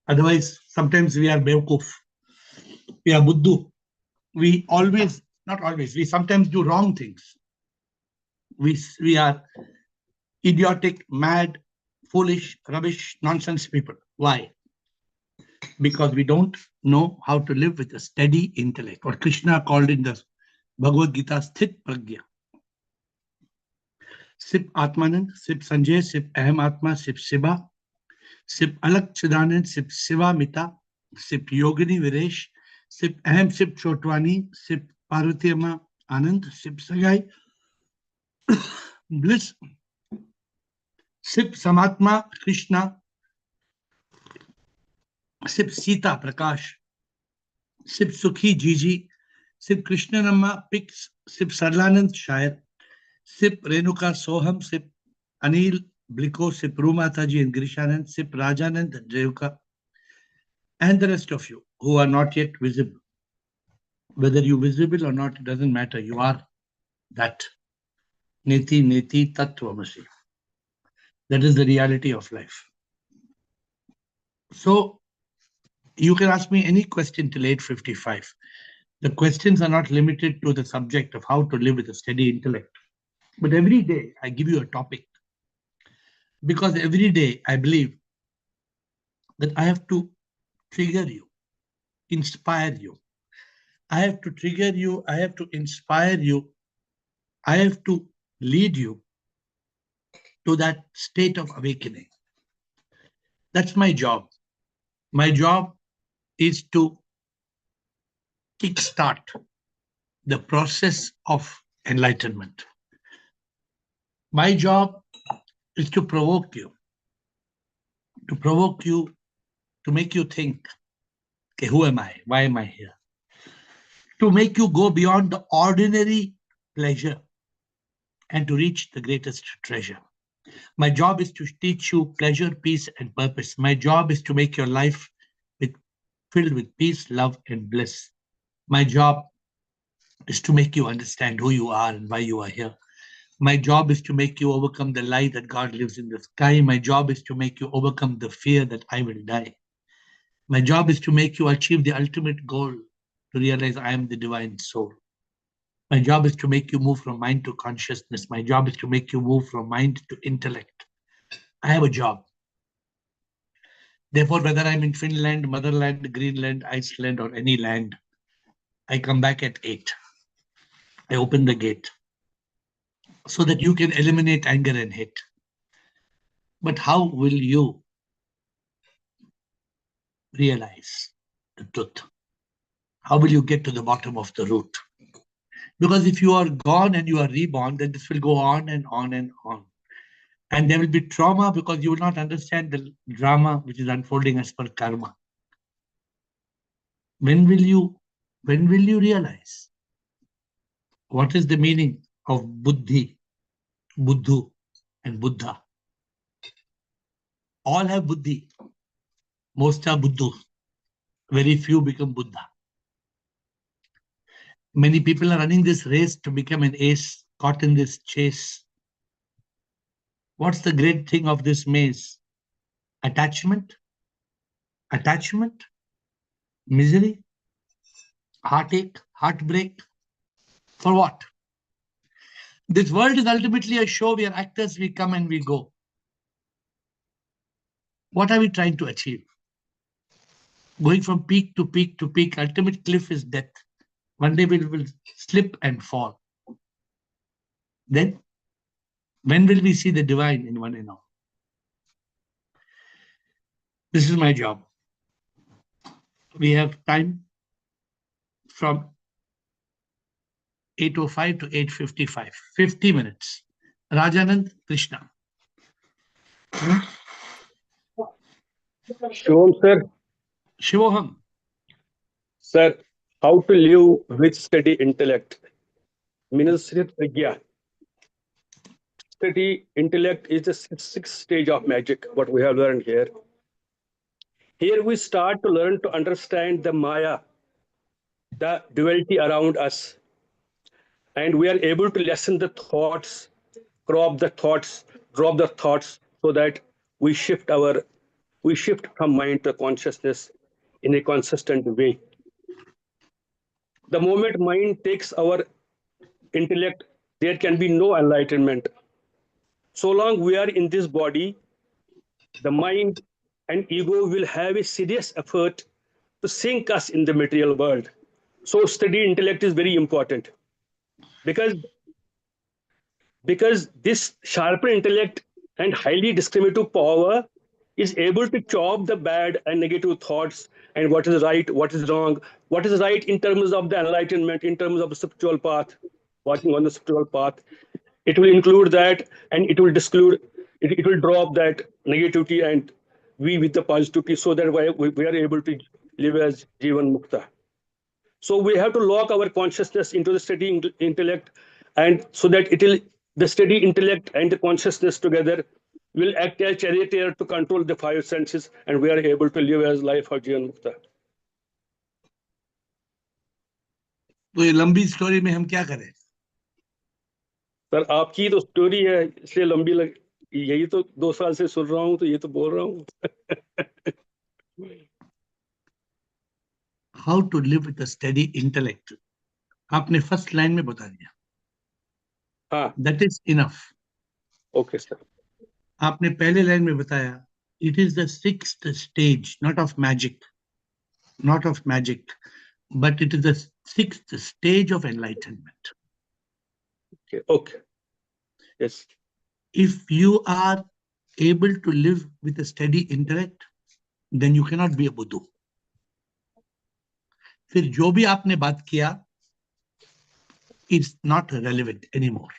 Otherwise, sometimes we are Bewkuf, we are Buddhu. We always, not always, we sometimes do wrong things. We are idiotic, mad, foolish, rubbish, nonsense people. Why? Because we don't know how to live with a steady intellect. What Krishna called in the Bhagavad Gita, Sthit Pragya. Sip Atmanand, Sip Sanjay, Sip Aham Atma, Sip Shiva, Sip Alak Chidanand, Sip Shiva Mita, Sip Yogini Viresh, Sip Aham, Sip Chotwani, Sip Parvati Amma Anand, Sip Sagai, Bliss, Sip Samatma Krishna, Sip Sita Prakash, Sip Sukhi Jiji, Sip Krishnanamma Pix, Sip Sarlanand Shayar, Sip Renuka Soham, Sip Anil Bliko, Sip Rumataji and Grishanand, Sip Rajanand and Reuka, and the rest of you who are not yet visible. Whether you're visible or not, it doesn't matter. You are that. Neti Neti Tattvamasi. That is the reality of life. So you can ask me any question till 8:55. The questions are not limited to the subject of how to live with a steady intellect. But every day I give you a topic. Because every day I believe that I have to trigger you, inspire you. I have to trigger you, I have to inspire you, I have to lead you to that state of awakening. That's my job. My job is to kickstart the process of enlightenment. My job is to provoke you, to make you think, okay, who am I? Why am I here? To make you go beyond the ordinary pleasure and to reach the greatest treasure. My job is to teach you pleasure, peace, and purpose. My job is to make your life filled with peace, love, and bliss. My job is to make you understand who you are and why you are here. My job is to make you overcome the lie that God lives in the sky. My job is to make you overcome the fear that I will die. My job is to make you achieve the ultimate goal, to realize I am the divine soul. My job is to make you move from mind to consciousness. My job is to make you move from mind to intellect. I have a job. Therefore, whether I'm in Finland, Motherland, Greenland, Iceland, or any land, I come back at 8. I open the gate so that you can eliminate anger and hate. But how will you realize the truth? How will you get to the bottom of the root? Because if you are gone and you are reborn, then this will go on and on and on. And there will be trauma because you will not understand the drama which is unfolding as per karma. When will you realize what is the meaning of buddhi, buddhu, and buddha? All have buddhi. Most are buddhu. Very few become Buddha. Many people are running this race to become an ace, caught in this chase. What's the great thing of this maze? Attachment, misery, heartache, heartbreak. For what? This world is ultimately a show. We are actors, we come and we go. What are we trying to achieve? Going from peak to peak to peak, ultimate cliff is death. One day we will slip and fall. Then, when will we see the divine in one and all? This is my job. We have time from 8:05 to 8:55, 50 minutes. Rajanand, Krishna. Shivam, sir. Shivoham. Sir, how to live with steady intellect? Minasrit Pragya. Steady intellect is the sixth stage of magic, what we have learned here. Here we start to learn to understand the Maya, the duality around us. And we are able to lessen the thoughts, crop the thoughts, drop the thoughts, so that we shift our we shift from mind to consciousness in a consistent way. The moment mind takes our intellect, there can be no enlightenment. So long we are in this body, the mind and ego will have a serious effort to sink us in the material world. So study intellect is very important because this sharper intellect and highly discriminative power is able to chop the bad and negative thoughts and what is right, what is wrong, what is right in terms of the enlightenment, in terms of the spiritual path, walking on the spiritual path. It will include that and it will exclude, it will drop that negativity and we with the positivity so that we are able to live as Jivan Mukta. So we have to lock our consciousness into the steady intellect, and so that it will the steady intellect and the consciousness together will act as charioteer to control the five senses, and we are able to live as life of Jivan Mukta. तो ये लंबी story में हम क्या करें? Sir आपकी तो story है इसलिए लंबी लग, यही तो 2 साल से सुन रहा हूँ तो ये तो बोल रहा हूँ. How to live with a steady intellect. आपने फर्स्ट लाइन में बता दिया. हाँ. That is enough. Okay sir. आपने पहले लाइन में बताया, it is the sixth stage, not of magic, but it is the sixth stage of enlightenment. Okay. Okay. Yes. If you are able to live with a steady intellect, then you cannot be a Buddha. फिर जो भी आपने बात किया, it's not relevant anymore.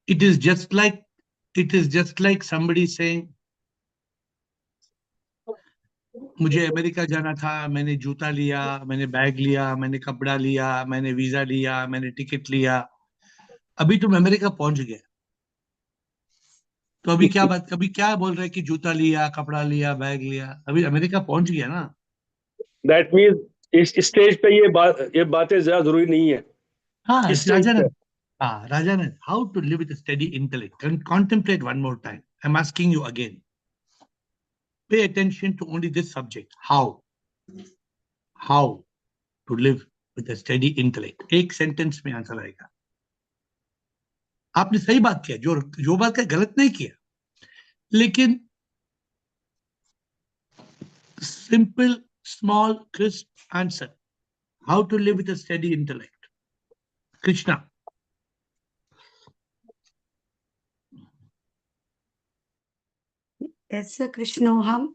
It is just like somebody saying, मुझे America जाना था, मैंने जूता लिया, मैंने बैग लिया, मैंने कपड़ा लिया, मैंने वीजा लिया, मैंने टिकट लिया. अभी तुम अमेरिका पहुंच गए, तो अभी क्या बोल रहे कि जूता लिया, कपड़ा लिया, बैग लिया? अभी अमेरिका पहुंच गया ना. That means इस स्टेज पे ये बातें ज्यादा जरूरी नहीं है. हाँ, इस स्टेज पे. Rajan, how to live with a steady intellect? And contemplate one more time. I'm asking you again. Pay attention to only this subject. How to live with a steady intellect. एक sentence में answer आएगा. आपने सही बात किया, जो बात का गलत नहीं किया, लेकिन simple, small, crisp answer. How to live with a steady intellect. Krishna. Yes, sir, Krishnoham.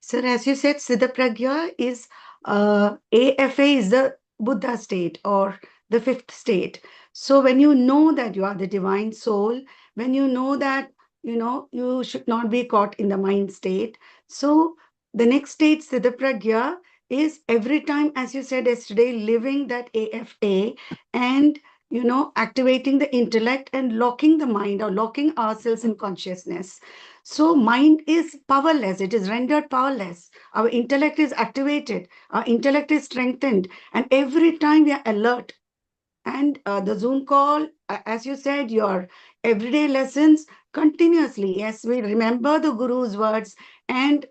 Sir, as you said, Siddha Pragya is AFA is the Buddha state or the fifth state. So when you know that you are the divine soul, when you know that you should not be caught in the mind state. So the next state, Siddha Pragya, is every time, as you said yesterday, living that AFA and activating the intellect and locking the mind or locking ourselves in consciousness. So mind is powerless. It is rendered powerless. Our intellect is activated. Our intellect is strengthened. And every time we are alert. And the Zoom call, as you said, your everyday lessons continuously. Yes, we remember the Guru's words and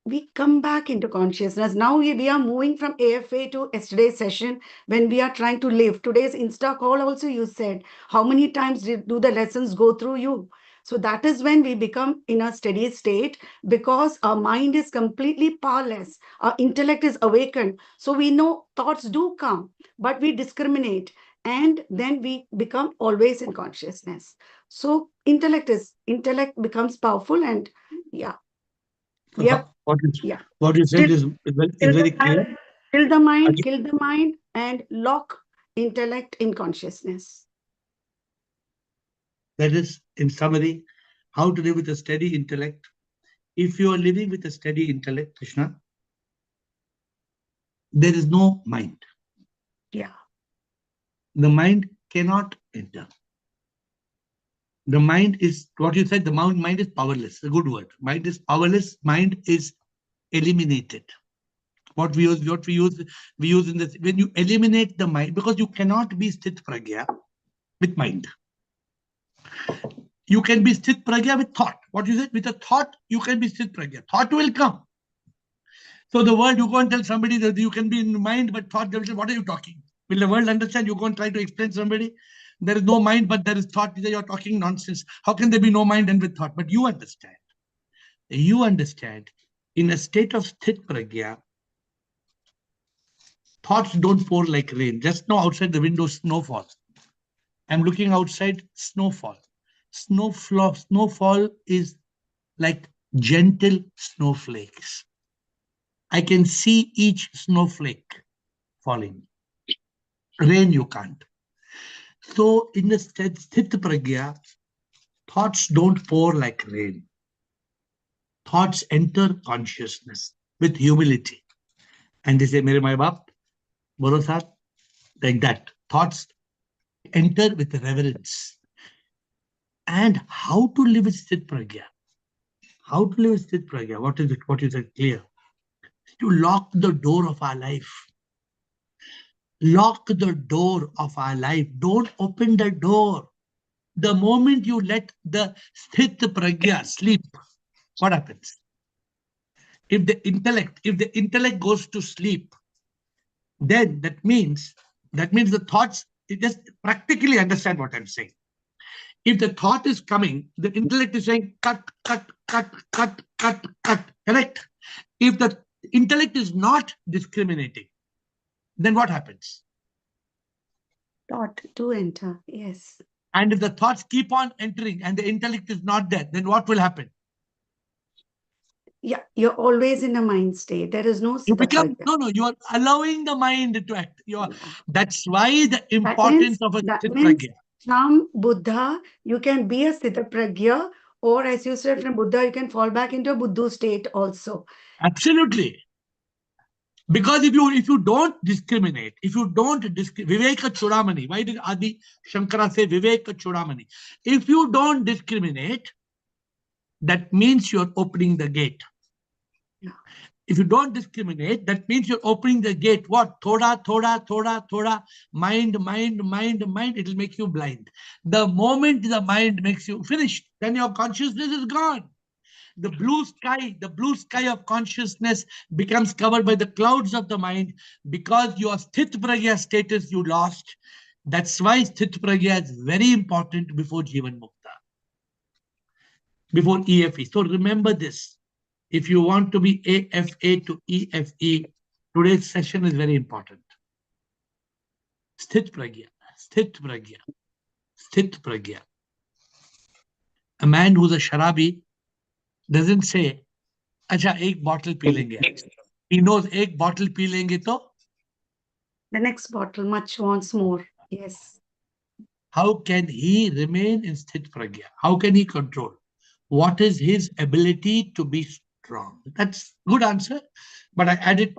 we come back into consciousness. Now we are moving from AFA to yesterday's session when we are trying to live. Today's Insta call also you said, how many times do the lessons go through you? So that is when we become in a steady state because our mind is completely powerless. Our intellect is awakened. So we know thoughts do come, but we discriminate. And then we become always in consciousness. So intellect becomes powerful and yeah. Yeah. What you said is very clear. Kill the mind and lock intellect in consciousness. That is, in summary, how to live with a steady intellect. If you are living with a steady intellect, Krishna, there is no mind. Yeah. The mind cannot enter. The mind is, what you said, the mind is powerless. A good word. Mind is powerless. Mind is eliminated. What we use in this, when you eliminate the mind, because you cannot be sthit pragya with mind. You can be sthit pragya with thought. What you said? With a thought, you can be sthit pragya. Thought will come. So the world, you can't tell somebody that you can be in mind, but thought, they will say, what are you talking? Will the world understand? You can't try to explain to somebody. There is no mind, but there is thought. You're talking nonsense. How can there be no mind and with thought? But you understand. You understand. In a state of sthit pragya, thoughts don't pour like rain. Just now outside the window, snowfall. I'm looking outside, snowfall. Snowfall is like gentle snowflakes. I can see each snowflake falling. Rain you can't. So in the sthit pragya, thoughts don't pour like rain. Thoughts enter consciousness with humility. And they say, Mere Mai Baap, Bolo Sahab, like that. Thoughts enter with reverence. And how to live with sthit pragya? How to live with sthit pragya? What is it? What is it clear? To lock the door of our life. Lock the door of our life. Don't open the door. The moment you let the sthit pragya sleep, what happens? If the intellect goes to sleep, then that means the thoughts, just practically understand what I'm saying. If the thought is coming, the intellect is saying cut, cut, cut, cut, cut, cut. Correct? If the intellect is not discriminating, then what happens? Thought to enter, yes. And if the thoughts keep on entering and the intellect is not there, then what will happen? Yeah, you're always in a mind state. There is no You sthita become, pragya. you are allowing the mind to act. Yeah. That's why the That importance means, of a that sthit means pragya. from Buddha, you can be a sthita pragya, or as you said, from Buddha, you can fall back into a Buddha state also. Absolutely. Because if you don't discriminate, Viveka Chudamani, why did Adi Shankara say Viveka Chudamani? If you don't discriminate, that means you're opening the gate. Yeah. If you don't discriminate, that means you're opening the gate. What? Thoda, thoda, thoda, thoda. Mind, it will make you blind. The moment the mind makes you finished, then your consciousness is gone. The blue sky of consciousness becomes covered by the clouds of the mind because your sthit pragya status you lost. That's why sthit pragya is very important before Jivan Mukta, before EFE. So remember this. If you want to be AFA to EFE, today's session is very important. Sthit pragya, sthit pragya, sthit pragya. A man who's a sharabi doesn't say, Acha, ek bottle pee lenge. He knows ek bottle pee lenge to. The next bottle much wants more. Yes. How can he remain in sthit pragya? How can he control? What is his ability to be strong? That's good answer. But I added,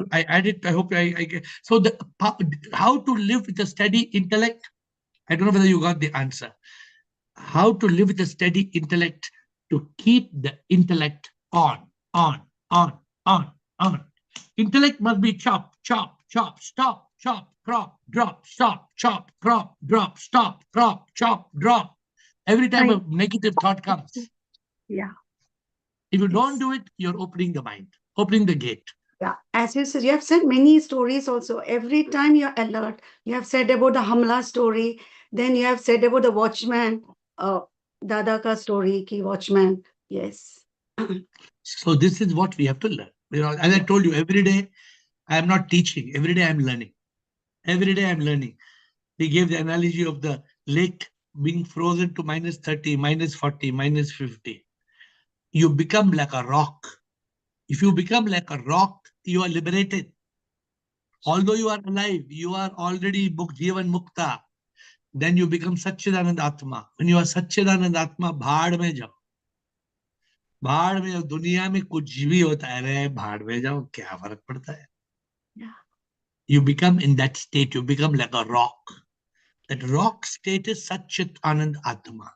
I hope I get. So how to live with a steady intellect? I don't know whether you got the answer. How to live with a steady intellect to keep the intellect on. Intellect must be chop, chop, chop, stop, chop, crop, drop, stop, chop, crop, drop, stop, crop, chop, drop. Every time Right. a negative thought comes. Yeah. If you don't do it, you're opening the mind, opening the gate. Yeah, as you said, you have said many stories also. Every time you're alert, you have said about the Hamla story, then you have said about the watchman, Dada ka story, ki watchman. Yes. So this is what we have to learn. As I told you, every day I am not teaching. Every day I'm learning. Every day I'm learning. We gave the analogy of the lake being frozen to -30, -40, -50. You become like a rock. If you become like a rock, you are liberated. Although you are alive, you are already Jivan Mukta. Then you become Satchidanand Atma. When you are Satchidanand Atma, bhaad mein jao. भाड़ में दुनिया में कुछ भी होता है रे भाड़ में जाओ क्या फर्क पड़ता है You become in that state, you become like a rock. That rock state is Satchit Anand Atma.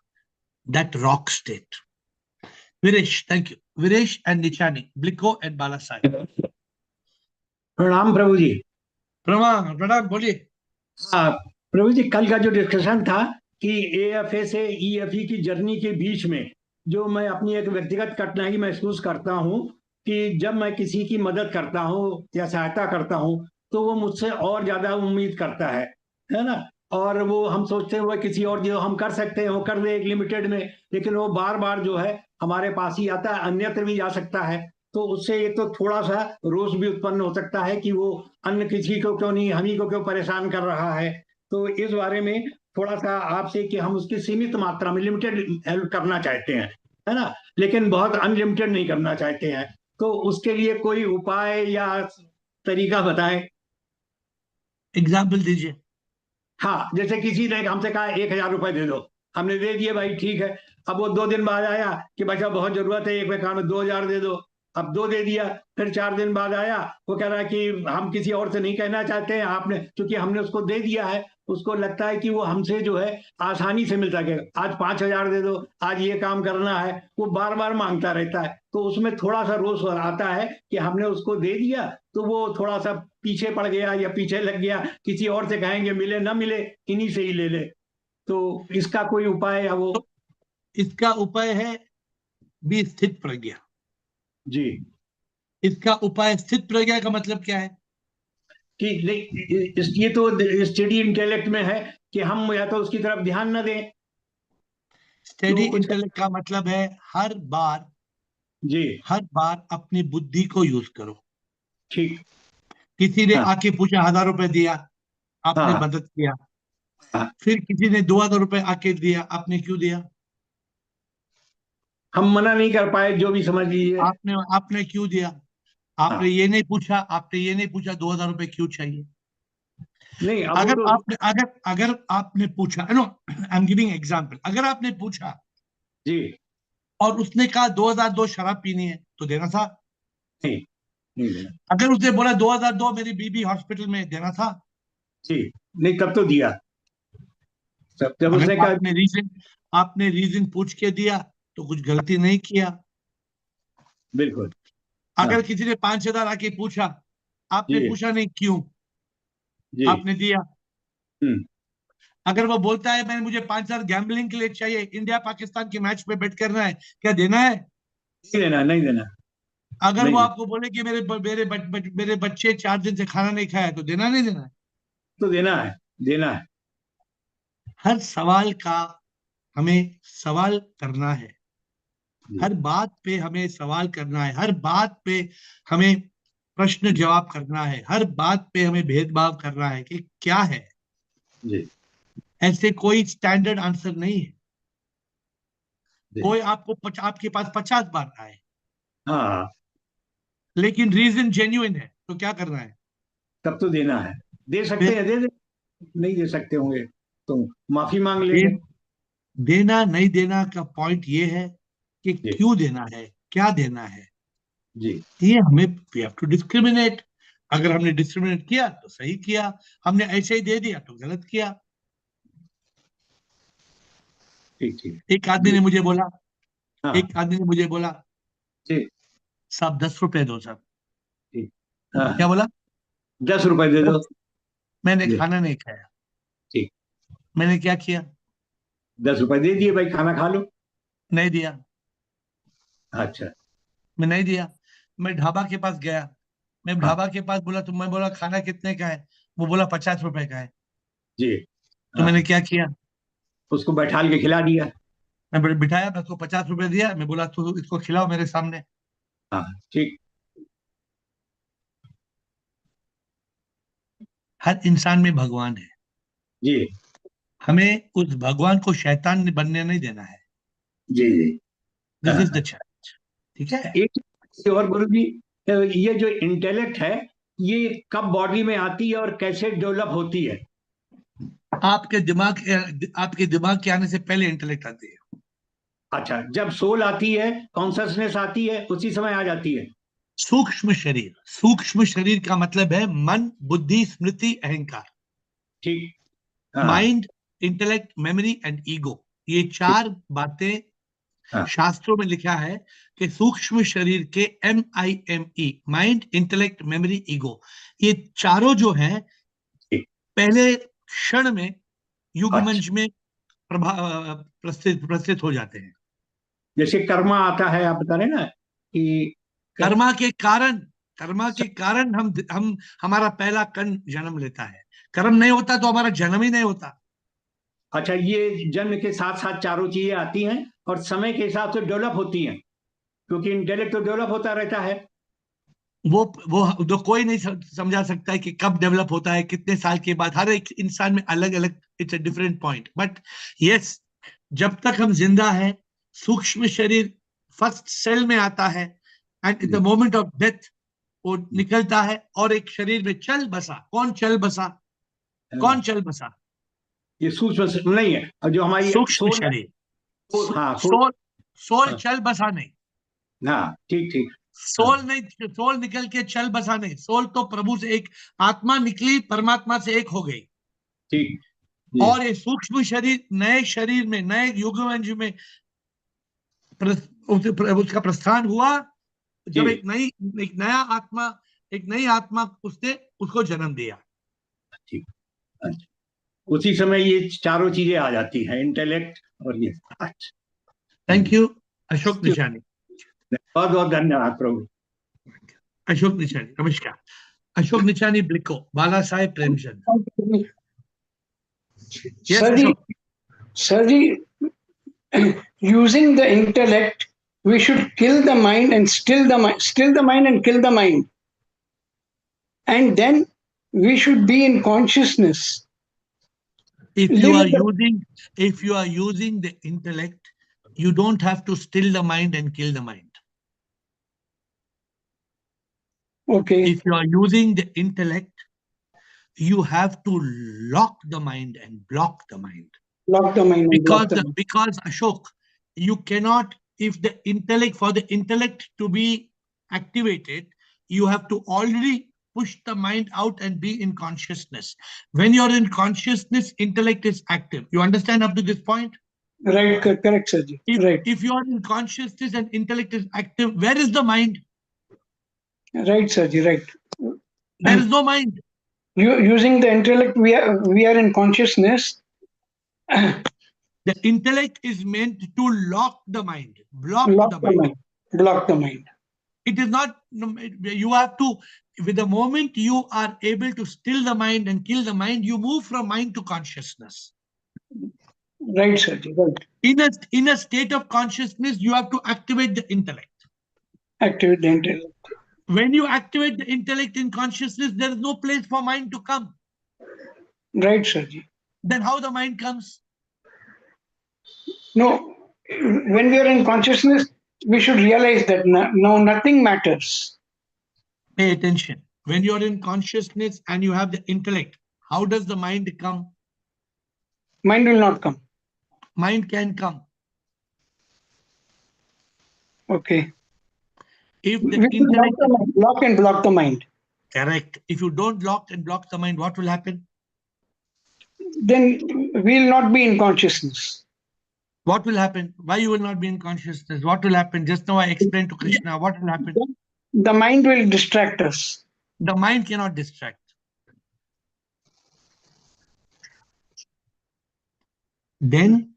That rock state. Viresh, thank you. Viresh and Nichani, Bliko and Balasai. प्रणाम प्रभु जी। प्रणाम बोलिए। हाँ प्रभु जी, कल का जो डिस्कशन था कि AFA से EFE की जर्नी के बीच में जो मैं अपनी एक व्यक्तिगत कठिनाई महसूस करता हूँ कि जब मैं किसी की मदद करता हूँ या सहायता करता हूँ तो वो मुझसे और ज्यादा उम्मीद करता है ना। और वो हम सोचते हैं वो किसी और जो हम कर सकते हैं वो कर दे एक लिमिटेड में, लेकिन वो बार बार जो है हमारे पास ही आता है, अन्यत्र भी जा सकता है। तो उससे ये तो थोड़ा सा रोष भी उत्पन्न हो सकता है कि वो अन्य किसी को क्यों नहीं, हम ही को क्यों परेशान कर रहा है। तो इस बारे में थोड़ा सा आपसे कि हम उसकी सीमित मात्रा में लिमिटेड हेल्प करना चाहते हैं, है ना, लेकिन बहुत अनलिमिटेड नहीं करना चाहते हैं। तो उसके लिए कोई उपाय या तरीका बताएं। एग्जाम्पल दीजिए। हाँ, जैसे किसी ने हमसे कहा 1,000 रुपए दे दो, हमने दे दिए, भाई ठीक है। अब वो 2 दिन बाद आया कि भाई साहब बहुत जरूरत है, एक में कहा 2,000 दे दो। अब 2 दे दिया। फिर 4 दिन बाद आया, वो कह रहा है कि हम किसी और से नहीं कहना चाहते हैं, आपने क्योंकि हमने उसको दे दिया है, उसको लगता है कि वो हमसे जो है आसानी से मिल सकेगा। आज 5,000 दे दो, आज ये काम करना है, वो बार बार मांगता रहता है। तो उसमें थोड़ा सा रोष आता है कि हमने उसको दे दिया तो वो थोड़ा सा पीछे पड़ गया या पीछे लग गया, किसी और से कहेंगे मिले ना मिले, इन्हीं से ही ले ले। तो इसका कोई उपाय है वो? तो इसका उपाय है बी स्थित प्रज्ञा। जी। इसका उपाय स्थित प्रज्ञा का मतलब क्या है? कि ये तो स्टडी इंटेलेक्ट में है कि हम या तो उसकी तरफ ध्यान न दें कि स्टेडी वो कुछ इंटेलेक्ट का मतलब है जी। हर बार अपनी बुद्धि को यूज करो। ठीक। किसी ने हाँ आके पूछा 1,000 रुपए दिया, आपने हाँ मदद किया। हाँ। फिर किसी ने 2,000 रुपए आके दिया, आपने क्यों दिया? हम मना नहीं कर पाए, जो भी समझ लीजिए। आपने आपने क्यों दिया? हाँ। आपने ये नहीं पूछा 2,000 रुपए क्यों चाहिए। नहीं, अब वो अगर तो आपने अगर अगर आपने पूछा, no I am giving example, अगर आपने पूछा जी। और उसने कहा 2,002 शराब पीनी है तो देना था। नहीं, नहीं देना। अगर उसने बोला 2,002 मेरी बीबी हॉस्पिटल में, देना था। जी। नहीं, तब तो दिया। तब जब अगर उसने कहा। आपने रीजन पूछ के दिया तो कुछ गलती नहीं किया। बिल्कुल। हाँ। अगर किसी ने 5,000 आके पूछा, आपने जी। पूछा नहीं क्यों, जी। आपने दिया। हम्म। अगर वो बोलता है मैंने मुझे 5,000 गैम्बलिंग के लिए चाहिए, इंडिया पाकिस्तान के मैच पे बेट करना है, क्या देना है? नहीं देना, नहीं देना। अगर नहीं वो देना आपको बोले कि मेरे बच्चे 4 दिन से खाना नहीं खाया, तो देना नहीं देना है? तो देना है, देना है। हर सवाल का हमें सवाल करना है। जी। हर बात पे हमें सवाल करना है। हर बात पे हमें प्रश्न जवाब करना है। हर बात पे हमें भेदभाव करना है कि क्या है। जी। ऐसे कोई स्टैंडर्ड आंसर नहीं है। जी। कोई आपके पास 50 बार आए, हाँ, लेकिन रीजन जेन्युइन है, तो क्या करना है? तब तो देना है। दे सकते फिर हैं, दे दे। नहीं दे सकते होंगे तो माफी मांग दे, लेंगे। देना नहीं देना का पॉइंट ये है कि जी। क्यों देना है, क्या देना है। जी। ये हमें वी हैव टू डिस्क्रिमिनेट। अगर हमने डिस्क्रिमिनेट किया तो सही किया, हमने ऐसे ही दे दिया तो गलत किया। ठीक ठीक। एक आदमी जी। ने मुझे बोला हाँ। एक आदमी ने मुझे बोला जी। साहब 10 रुपए दो साहब। ठीक। हाँ, क्या बोला? 10 रुपए दे दो। 10। मैंने जी। खाना नहीं खाया। ठीक। मैंने क्या किया? 10 रुपए दे दिए, भाई खाना खा लो। नहीं दिया। अच्छा। मैं नहीं दिया। मैं ढाबा के पास गया। मैं हाँ। ढाबा के पास बोला, तो मैं बोला खाना कितने का है? वो बोला 50 रुपए का है। जी। तो हाँ, मैंने क्या किया? उसको बैठाल के खिला दिया। बिठाया, मैं उसको 50 रुपए दिया। मैं बोला तू इसको खिलाओ मेरे सामने। हाँ। ठीक। हर इंसान में भगवान है। जी। हमें उस भगवान को शैतान बनने नहीं देना है। जी। जी। दिस इज हाँ। The challenge. ठीक है। एक चीज़ और गुरु जी, ये जो इंटेलेक्ट है, ये कब बॉडी में आती है और कैसे डेवलप होती है? आपके दिमाग के आने से पहले इंटेलेक्ट आती है। अच्छा, जब सोल आती है, कॉन्शसनेस आती है, उसी समय आ जाती है? सूक्ष्म शरीर का मतलब है मन, बुद्धि, स्मृति, अहंकार। ठीक। हाँ। Mind, intellect, memory and ego, ये ठीक। 4 बातें हाँ। शास्त्रों में लिखा है कि सूक्ष्म शरीर के MIME, mind, intellect, memory, ego, ये चारों जो है ठीक। पहले क्षण में, अच्छा। युगमंज में प्रस्तुत हो जाते हैं। जैसे कर्मा आता है, आप बता रहे ना कि कर्मा के कारण हम हमारा पहला कण जन्म लेता है। कर्म नहीं होता तो हमारा जन्म ही नहीं होता। अच्छा, ये जन्म के साथ साथ चारों चीजें आती हैं और समय के हिसाब से डेवलप होती हैं, क्योंकि इंटेलेक्ट तो डेवलप होता रहता है। वो तो कोई नहीं समझा सकता है कि कब डेवलप होता है, कितने साल के बाद। हर एक इंसान में अलग अलग, it's a different point. But yes, जब तक हम जिंदा हैं, सूक्ष्म शरीर फर्स्ट सेल में आता है, and in the moment of death वो निकलता है और एक शरीर में चल बसा। कौन चल बसा? कौन चल बसा? ये सूक्ष्म नहीं है, और जो हमारी सूक्ष्म सोल है, शरीर। हाँ सोल हाँ, चल बसा नहीं। हाँ, ठीक ठीक, हाँ, सोल नहीं, सोल निकल के चल बसा नहीं। सोल तो प्रभु से एक आत्मा निकली, परमात्मा से एक हो गई। ठीक जी, और ये सूक्ष्म शरीर नए शरीर में, नए युगवंश में उसका प्रस्थान हुआ, जब जी, एक नई आत्मा उसने उसको जन्म दिया। ठीक। अच्छा, उसी समय ये चारों चीजें आ जाती हैं, इंटेलेक्ट और ये। अच्छा, थैंक यू अशोक निशानी। बहुत बहुत धन्यवाद प्रभु। अशोक निशानी, नमस्कार। अशोक निशानी ब्लिको, Bala Saheb Premchand. Yes Sir, Ashok. Sir, using the intellect, we should kill the mind and still the mind and kill the mind, and then we should be in consciousness. If you Live are in the, using, if you are using the intellect, you don't have to still the mind and kill the mind. okay, If you are using the intellect, you have to lock the mind and block the mind. lock the mind and block the mind. Because Ashok, you cannot, if the intellect, for the intellect to be activated, you have to already push the mind out and be in consciousness. When you're in consciousness, intellect is active. You understand up to this point? Right, correct, Sir. Right, If you are in consciousness and intellect is active, where is the mind? right, Sir. Right. There is no mind. Using the intellect, we are in consciousness. The intellect is meant to lock the mind, block Lock the the mind. mind. Block the mind. It is not, you have to, with the moment you are able to still the mind and kill the mind, you move from mind to consciousness. Right, Sir. Right. In a state of consciousness, you have to activate the intellect. Activate the intellect. When you activate the intellect in consciousness, there is no place for mind to come. Right, Sir. Then how the mind comes? No, when we are in consciousness, we should realize that now nothing matters. Pay attention. When you are in consciousness and you have the intellect, how does the mind come? Mind will not come. Mind can come. Okay. If We the should intellect, lock and block the mind. correct. If you don't lock and block the mind, what will happen? Then we will not be in consciousness. What will happen? Why you will not be in consciousness? What will happen? Just now I explained to Krishna. What will happen? The mind will distract us. The mind cannot distract. Then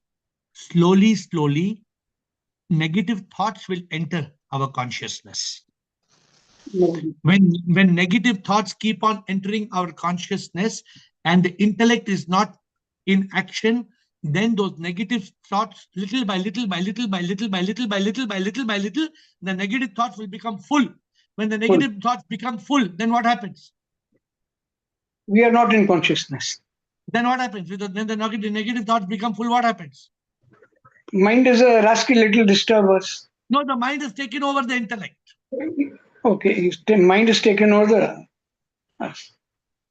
slowly, negative thoughts will enter our consciousness. When negative thoughts keep on entering our consciousness and the intellect is not in action, then those negative thoughts, little by little, the negative thoughts will become full. When the negative thoughts become full, then what happens? We are not in consciousness. Then what happens? When the negative thoughts become full, what happens? Mind is a rascal little disturbers. No, the mind has taken over the intellect. Okay, mind is taken over us.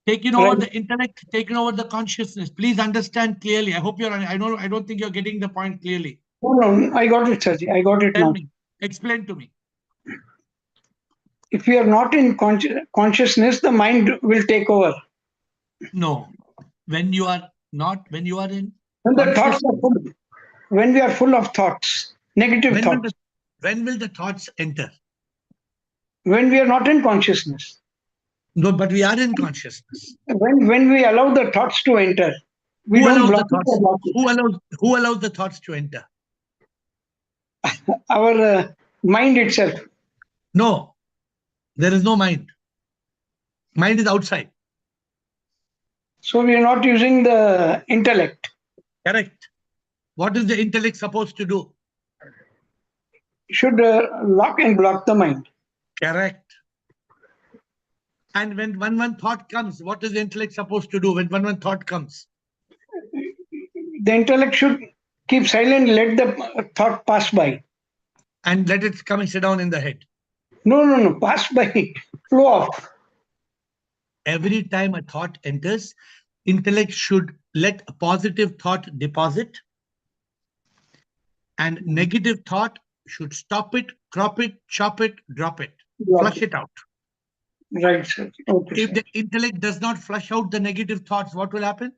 Taken over the intellect, taken over the consciousness. Please understand clearly. I hope I don't think you're getting the point clearly. No, I got it, Sir. I got it Tell now. me, explain to me. If we are not in consciousness, the mind will take over. No, when you are in When the thoughts are full, when we are full of thoughts, negative thoughts, when will the thoughts enter? when we are not in consciousness. No, but we are in consciousness. When we allow the thoughts to enter. We Who don't allows the block it thoughts? or block it. Who allows the thoughts to enter? Our mind itself. No, there is no mind. Mind is outside. So we are not using the intellect. Correct. What is the intellect supposed to do? Should lock and block the mind. Correct. And when one thought comes, what is the intellect supposed to do when one thought comes? The intellect should keep silent, let the thought pass by. And let it come and sit down in the head. No, pass by, flow off. Every time a thought enters, intellect should let a positive thought deposit, and negative thought should stop it, crop it, chop it, drop it, flush it out. Right, sir. Okay, If sir. the intellect does not flush out the negative thoughts, what will happen?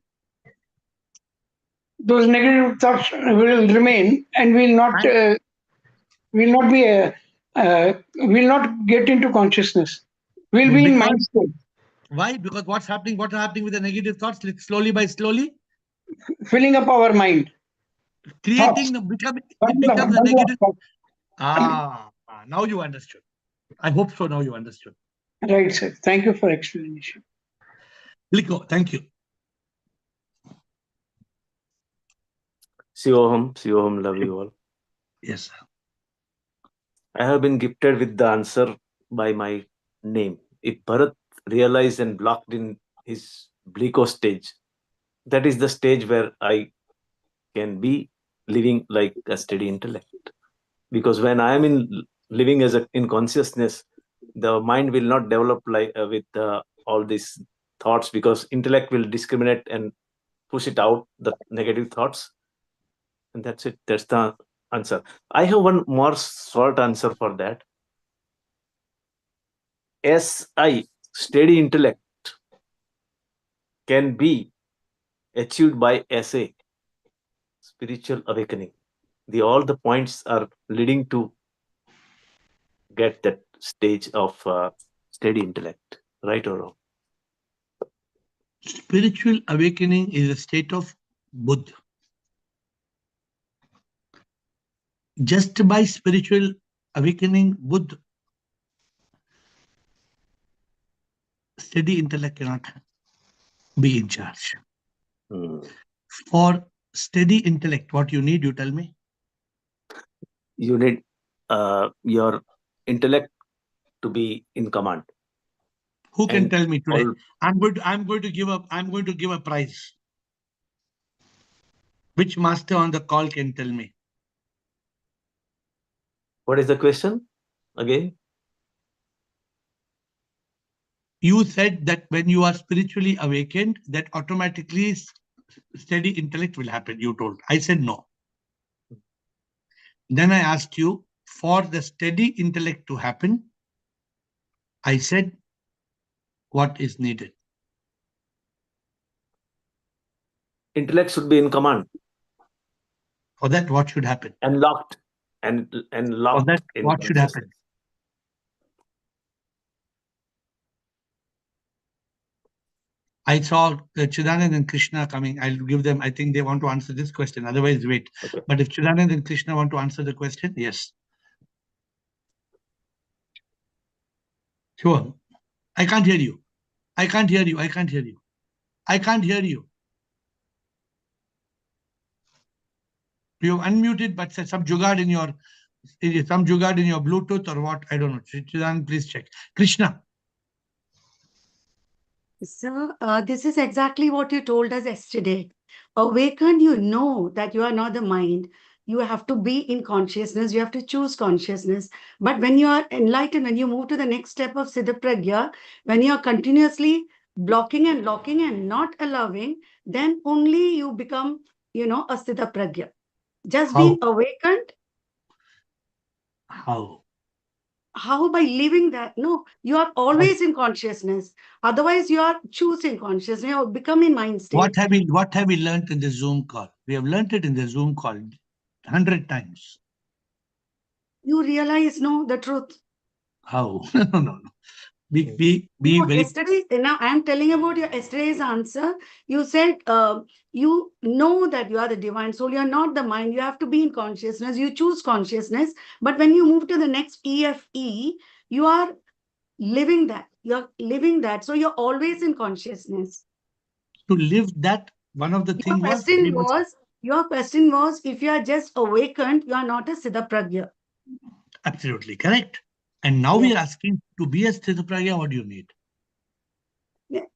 Those negative thoughts will remain and will not get into consciousness. We'll be in Because mind state, why? Because what's happening? What are happening with the negative thoughts? Slowly by slowly, filling up our mind. creating it becomes a negative. Thoughts. Now you understood. I hope so. Now you understood. Right, sir. Thank you for explanation. Liko, thank you. Sivoham, love you all. Yes, sir. I have been gifted with the answer by my name. If Bharat realized and blocked in his Bliko stage, that is the stage where I can be living like a steady intellect. Because when I am living in consciousness, the mind will not develop like with all these thoughts, because intellect will discriminate and push it out, the negative thoughts. And that's it. That's the answer. I have one more short answer for that. SI, steady intellect, can be achieved by SA, spiritual awakening. All the points are leading to get that stage of steady intellect, right or wrong? Spiritual awakening is a state of Buddha. Just by spiritual awakening, Buddha, steady intellect cannot be in charge. For steady intellect, what you need, you tell me? You need your intellect to be in command. Who can tell me today? I'm going to give a prize. Which master on the call can tell me? What is the question again? You said that when you are spiritually awakened, that automatically steady intellect will happen, you told. I said no. Then I asked you, for the steady intellect to happen, I said, what is needed? Intellect should be in command. For that, what should happen? And locked. And locked. For that, what should happen? I saw Chidanand and Krishna coming. I'll give them, I think they want to answer this question. Otherwise, wait. Okay. But if Chidanand and Krishna want to answer the question, yes. Sure. I can't hear you. I can't hear you. I can't hear you. I can't hear you. You're unmuted, but some jugaad in your Bluetooth or what? I don't know. Chidanand, please check. Krishna. Sir, this is exactly what you told us yesterday. Awakened, you know that you are not the mind. You have to be in consciousness. You have to choose consciousness. But when you are enlightened, when you move to the next step of Siddha Pragya, when you are continuously blocking and locking and not allowing, then only you become, a Siddha Pragya. Just being awakened. How? How? By living that? No, you are always in consciousness. Otherwise, you are choosing consciousness. You have become in mind state. What have we learned in the Zoom call? We have learned it in the Zoom call 100 times. You realize, no, the truth. How? No. Be No, very. yesterday, now I'm telling about your yesterday's answer. You said you know that you are the divine soul. You're not the mind. You have to be in consciousness. You choose consciousness. But when you move to the next EFE, you are living that. You're living that. So you're always in consciousness. To live that, one of the Your thing was question was, if you are just awakened, you are not a Siddha Pragya. absolutely correct. And now we are asking to be a Sthita Pragya, what do you need?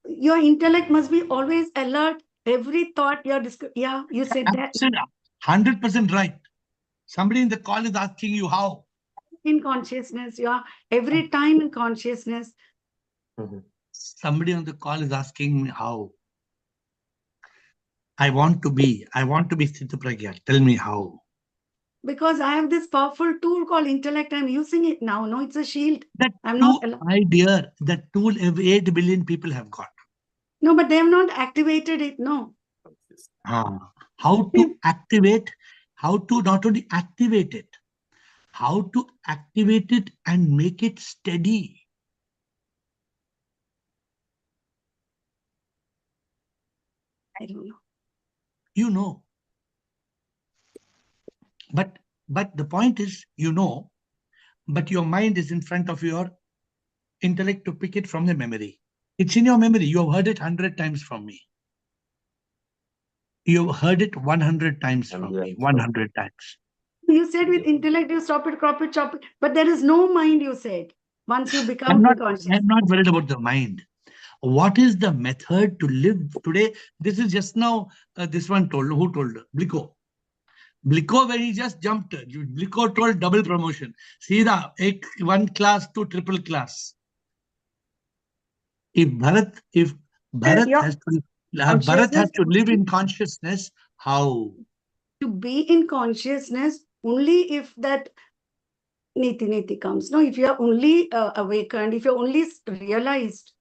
Your intellect must be always alert. Every thought you're you said that. 100% right. Somebody in the call is asking you how. In consciousness, you are every time in consciousness. Somebody on the call is asking me how. I want to be Sthita Pragya. Tell me how. Because I have this powerful tool called intellect. I'm using it now. No, it's a shield. That I'm tool, not my dear, that tool 8 billion people have got. No, but they have not activated it. No. How to activate, how to not only activate it, how to activate it and make it steady. I don't know. You know. But the point is, you know, but your mind is in front of your intellect to pick it from the memory. It's in your memory. You have heard it 100 times from me. You have heard it 100 times from me. 100 times. You said with intellect, you stop it, crop it, chop it. But there is no mind, you said. Once you become conscious. I'm not worried about the mind. What is the method to live today? This is just now, this one told, who told? Blico. Blico, when he just jumped, Blico told double promotion. See the one class to triple class. If Bharat has to live in consciousness, how? To be in consciousness only if that niti comes. No, if you are only awakened, if you're only realized.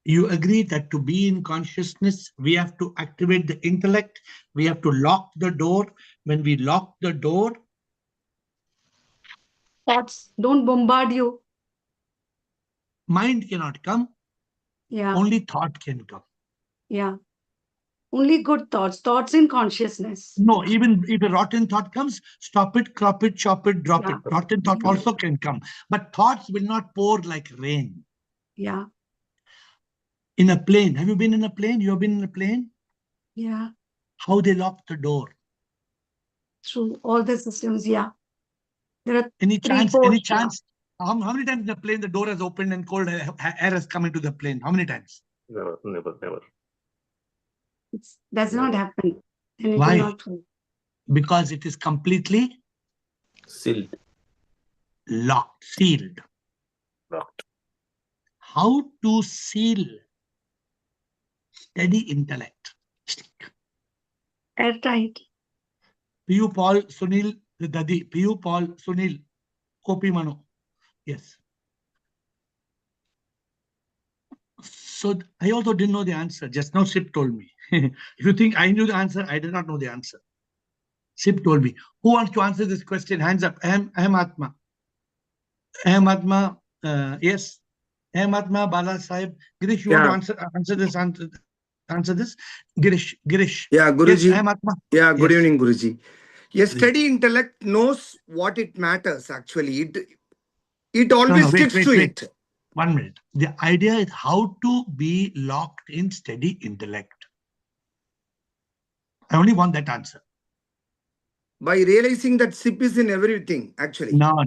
You agree that to be in consciousness, we have to activate the intellect. We have to lock the door. When we lock the door, thoughts don't bombard you. Mind cannot come. Yeah. Only thought can come. Yeah. Only good thoughts. Thoughts in consciousness. No, even if a rotten thought comes, stop it, crop it, chop it, drop it. Rotten thought also can come. But thoughts will not pour like rain. Yeah. In a plane. Have you been in a plane? You have been in a plane? Yeah. How they lock the door? Through all the systems, yeah. There are any chance? How many times in the plane the door has opened and cold air has come into the plane? How many times? Never. It does not happen. And it Why? will not. Because it is completely Sealed. Locked, sealed. Locked. How to seal steady intellect? Airtight. Piyu Paul Sunil Dadi. Piyu Paul Sunil Kopi Mano. Yes. So I also didn't know the answer. Just now Sip told me. If you think I knew the answer, I did not know the answer. Sip told me. Who wants to answer this question? Hands up. Ahem Atma. Ahem Atma. Yes. Ahem Atma, Bala Sahib. Girish, you want to answer this? Answer this? Girish. Yeah, Guruji. Yes, Ahem Atma. Yeah, good Yes. evening, Guruji. Yes, steady intellect knows what it matters, actually. It always sticks to it. 1 minute. The idea is how to be locked in steady intellect. I only want that answer. By realizing that SIP is in everything, actually. No.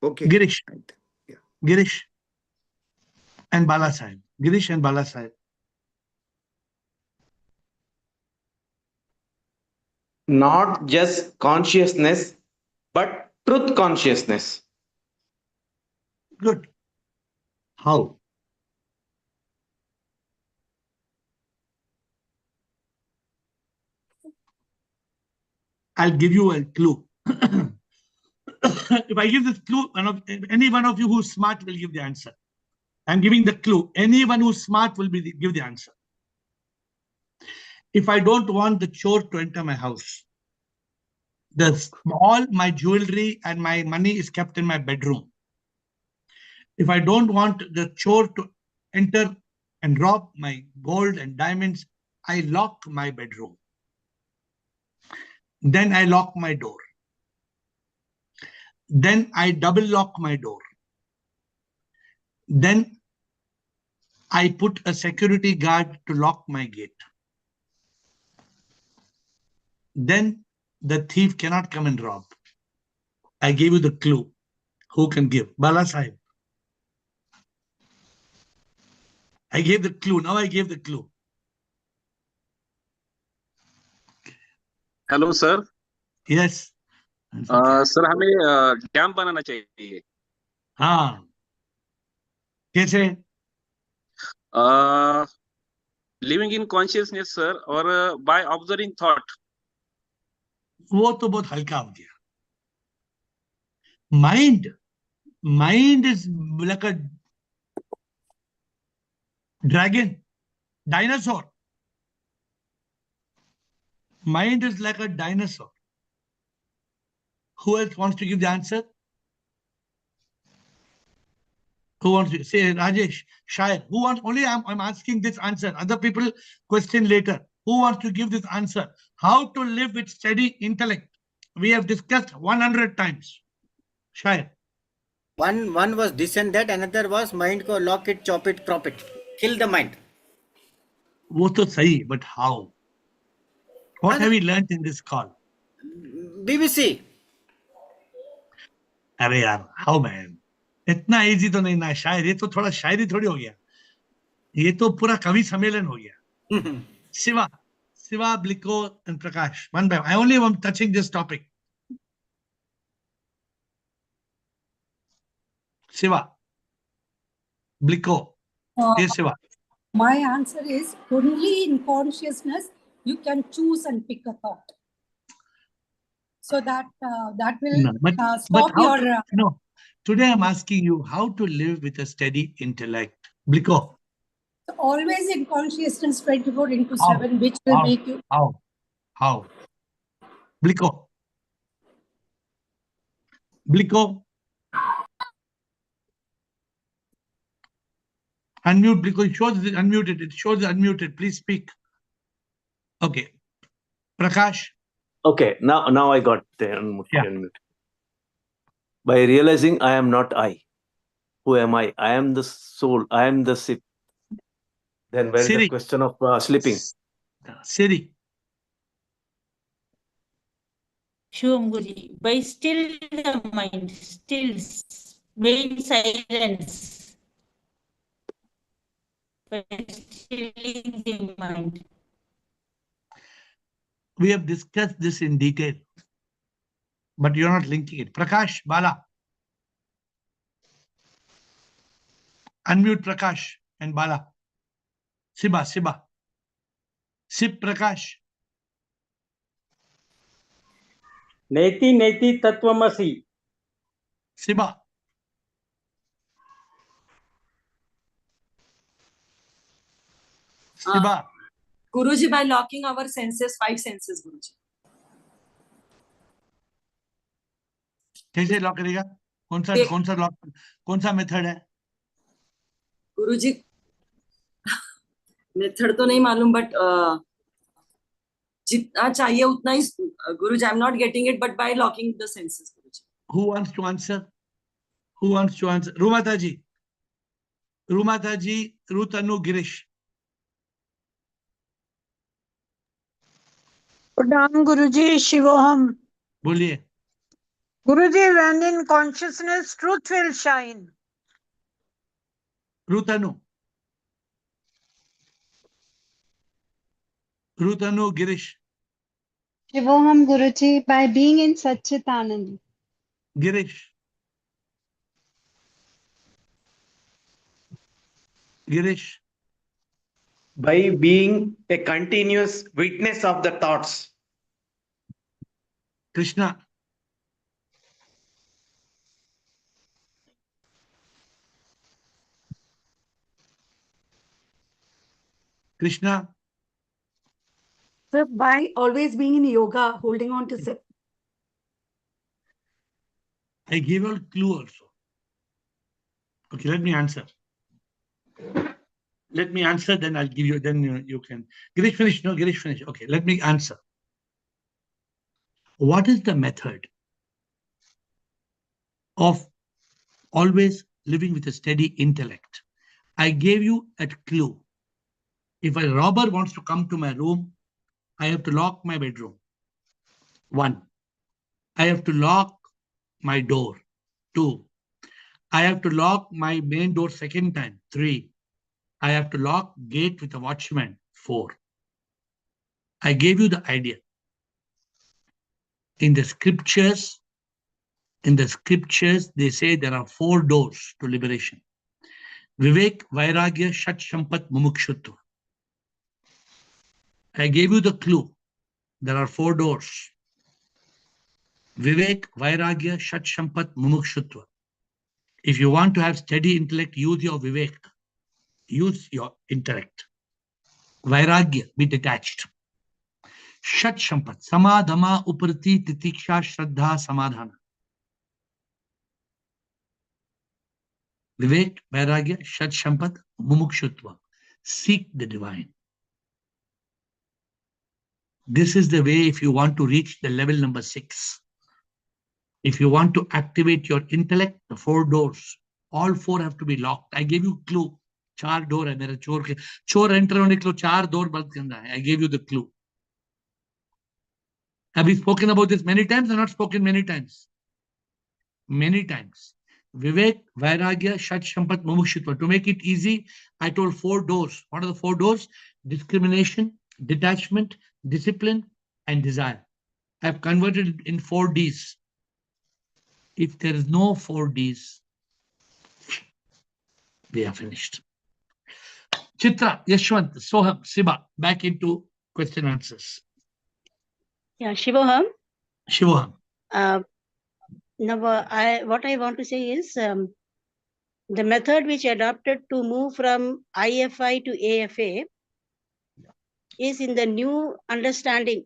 Okay. Girish. Right. Yeah. Girish and Bala Sahib. Girish and Bala Sahib. Not just consciousness, but truth consciousness. Good. How? I'll give you a clue. If I give this clue, any one of you who's smart will give the answer. I'm giving the clue. Anyone who's smart will give the answer. If I don't want the chore to enter my house, all my jewelry and my money is kept in my bedroom. If I don't want the chore to enter and rob my gold and diamonds, I lock my bedroom. Then I lock my door. Then I double lock my door. Then I put a security guard to lock my gate. Then the thief cannot come and rob. I gave you the clue. Who can give? Bala Sahib. I gave the clue. Now I gave the clue. Hello sir. Yes. Sir हमें dam बनाना चाहिए। हाँ, कैसे? Living in consciousness sir, और by observing thought. वो तो बहुत हल्का हो गया। Mind is like a dragon, dinosaur. Mind is like a dinosaur. Who else wants to give the answer? Who wants to say? Rajesh, Shayad. Who wants? Only I'm asking this answer. Other people question later. Who wants to give this answer? How to live with steady intellect? We have discussed 100 times. Shayad. One was this and that, another was mind ko lock it, chop it, crop it, kill the mind. वो तो सही, but how? What have we learned in this call? BBC. अरे यार, how man? इतना easy तो नहीं ना शायर, ये तो थोड़ा शायरी थोड़ी हो गया, ये तो पूरा कवि सम्मेलन हो गया. Siva, Bliko, and Prakash. One by one. I only am touching this topic. Siva, Bliko. Yes, Siva. My answer is only in consciousness you can choose and pick a thought. So that will No, stop how your. no. Today I'm asking you how to live with a steady intellect. Bliko. Always in consciousness 24/7, which will make you. How? Bliko. Unmute, Bliko. It shows it unmuted. It shows it unmuted. Please speak. Okay. Prakash. Okay, now I got the unmute. By realizing I am not I. Who am I? I am the soul. I am the sit. Then where is the question of sleeping? Siri. Shivam Guruji, by still the mind, still being silence, by stilling the mind. We have discussed this in detail, but you're not linking it. Prakash, Bala. Unmute Prakash and Bala. Siba. Sip Prakash. Neti Tattvamasi. Siba. Guruji, by locking our senses, 5 senses, Guruji. कैसे lock करेगा? कौन सा method है? गुरुजी, method तो नहीं मालूम, but जितना चाहिए उतना ही. Guruji, I am not getting it, but by locking the senses. Guruji, Who wants to answer? Rumata ji, Rutanu Girish. प्रणाम गुरुजी. शिवोहम. बोलिए. गुरुजी, when in consciousness truth will shine. Rutanu Girish. Shivoham Guruji, by being in Satchitanand. Girish. By being a continuous witness of the thoughts. Krishna. So by always being in yoga, holding on to sip. I gave a clue also. Okay, let me answer. Let me answer, then I'll give you, then you can. Girish, finish. No, Girish, finish. Okay, let me answer. What is the method of always living with a steady intellect? I gave you a clue. If a robber wants to come to my room, I have to lock my bedroom. 1. I have to lock my door. 2. I have to lock my main door second time. 3. I have to lock gate with a watchman. 4. I gave you the idea. In the scriptures, they say there are 4 doors to liberation. Vivek, Vairagya, Shat, Shampat, Mumukshutva. I gave you the clue. There are 4 doors. Vivek, Vairagya, Shat, Shampat, Mumukshutva. If you want to have steady intellect, use your Vivek. Use your intellect. Vairagya, be detached. Shat Shampat, Samadhama, Uprati, Titiksha, Shraddha, Samadhana. Vivek, Vairagya, Shat Shampat, Mumukshutva. Seek the divine. This is the way if you want to reach the level number 6. If you want to activate your intellect, the 4 doors, all 4 have to be locked. I gave you clue. 4 door है मेरा चोर के चोर enter होने के लिए 4 door बंद करना है. I gave you the clue. Have we spoken about this many times or not spoken many times? Many times. Vivek, Vairagya, Shat, Shampat, Mumukshutva. To make it easy, I told 4 doors. What are the 4 doors? Discrimination, detachment, discipline, and desire. I have converted it in 4 Ds. If there is no 4 Ds, we are finished. Chitra, Yashwant, Soham, Siba, back into question answers. Yeah, Shivoham. Shivoham. Now, what I want to say is the method which adopted to move from IFI to AFA is in the new understanding.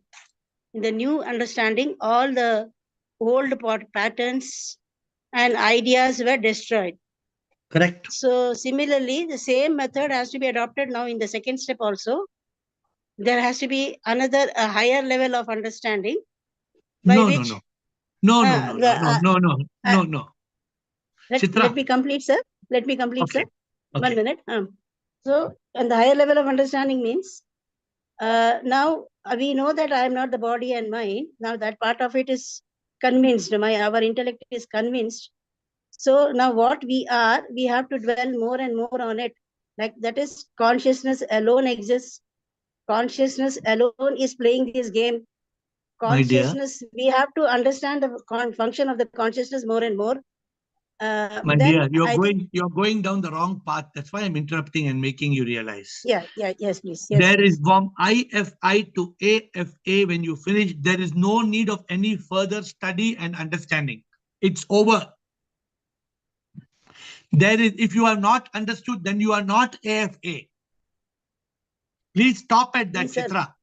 In the new understanding, all the old patterns and ideas were destroyed. Correct. So similarly, the same method has to be adopted now in the second step also. There has to be a higher level of understanding. No. Let me complete, sir. Let me complete, Okay. sir. 1 minute. So, and the higher level of understanding means, now we know that I am not the body and mind. Now that part of it is convinced. Our intellect is convinced. So now what we are, we have to dwell more and more on it. Like that is consciousness alone exists. Consciousness alone is playing this game. Consciousness, we have to understand the function of the consciousness more and more. My dear, you're going down the wrong path. That's why I'm interrupting and making you realize. Yes, please. Yes, there please. is from IFI to AFA. When you finish, there is no need of any further study and understanding. It's over. There is, if you are not understood, then you are not AFA. Please stop at that, Chitra.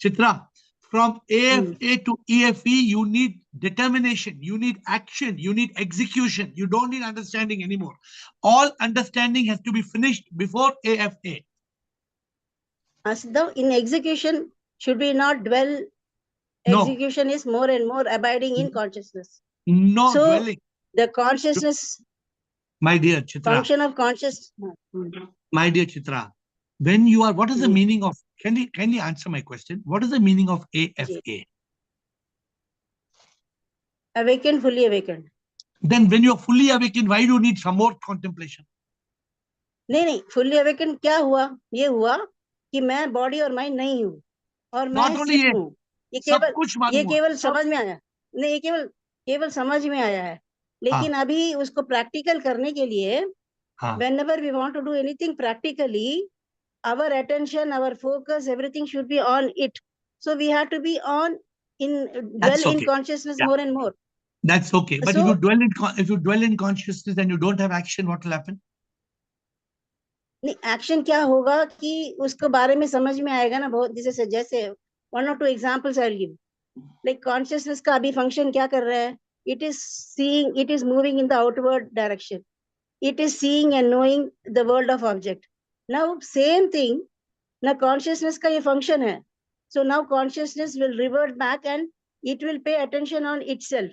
Chitra, from AFA to EFE, you need determination, you need action, you need execution. You don't need understanding anymore. All understanding has to be finished before AFA. As though in execution, should we not dwell? No. Execution is more and more abiding in consciousness. No so dwelling. The consciousness. My dear Chitra. Function of consciousness. My dear Chitra, when you are, what is the meaning of, can you answer my question? What is the meaning of AFA? Awakened, fully awakened. Then when you are fully awakened, why do you need some more contemplation? नहीं, fully awakened क्या हुआ? ये हुआ कि मैं body और mind नहीं हूँ और मैं सिर्फ हूँ. ये केवल समझ में आया. नहीं, ये केवल समझ में आया है. लेकिन अभी उसको practical करने के लिए, whenever we want to do anything practically, our attention, our focus, everything should be on it. So we have to be on dwell in consciousness more and more. That's okay. But so, if you dwell in consciousness and you don't have action, what will happen? Action क्या होगा कि उसको बारे में समझ में आएगा ना बहुत. जैसे 1 or 2 examples I'll give. Like consciousness का अभी function क्या कर रहा है? It is seeing, it is moving in the outward direction. it is seeing and knowing the world of object. Now, same thing, now consciousness ka ye function hai. So now consciousness will revert back and it will pay attention on itself.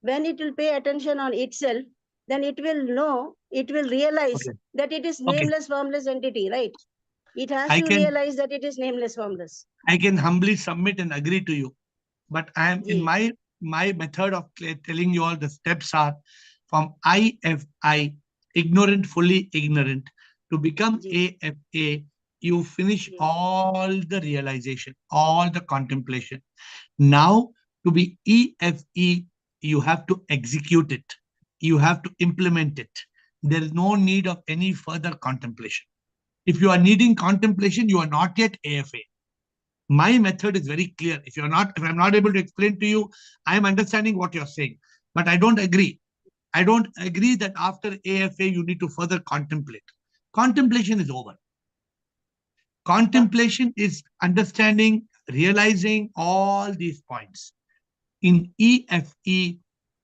When it will pay attention on itself, then it will know, it will realize Okay. that it is Okay. nameless, formless entity, right? It has I to can realize that it is nameless, formless. I can humbly submit and agree to you, but I am in Ji. my method of telling you all the steps are from IFI, ignorant, fully ignorant, to become Ji. AFA. You finish Ji. all the realization, all the contemplation. Now, to be EFE, you have to execute it. You have to implement it. There is no need of any further contemplation. If you are needing contemplation, you are not yet AFA. My method is very clear. If I'm not able to explain to you, I am understanding what you're saying, but I don't agree. I don't agree that after AFA you need to further contemplate. Contemplation is over. Contemplation is understanding, realizing all these points. In EFE,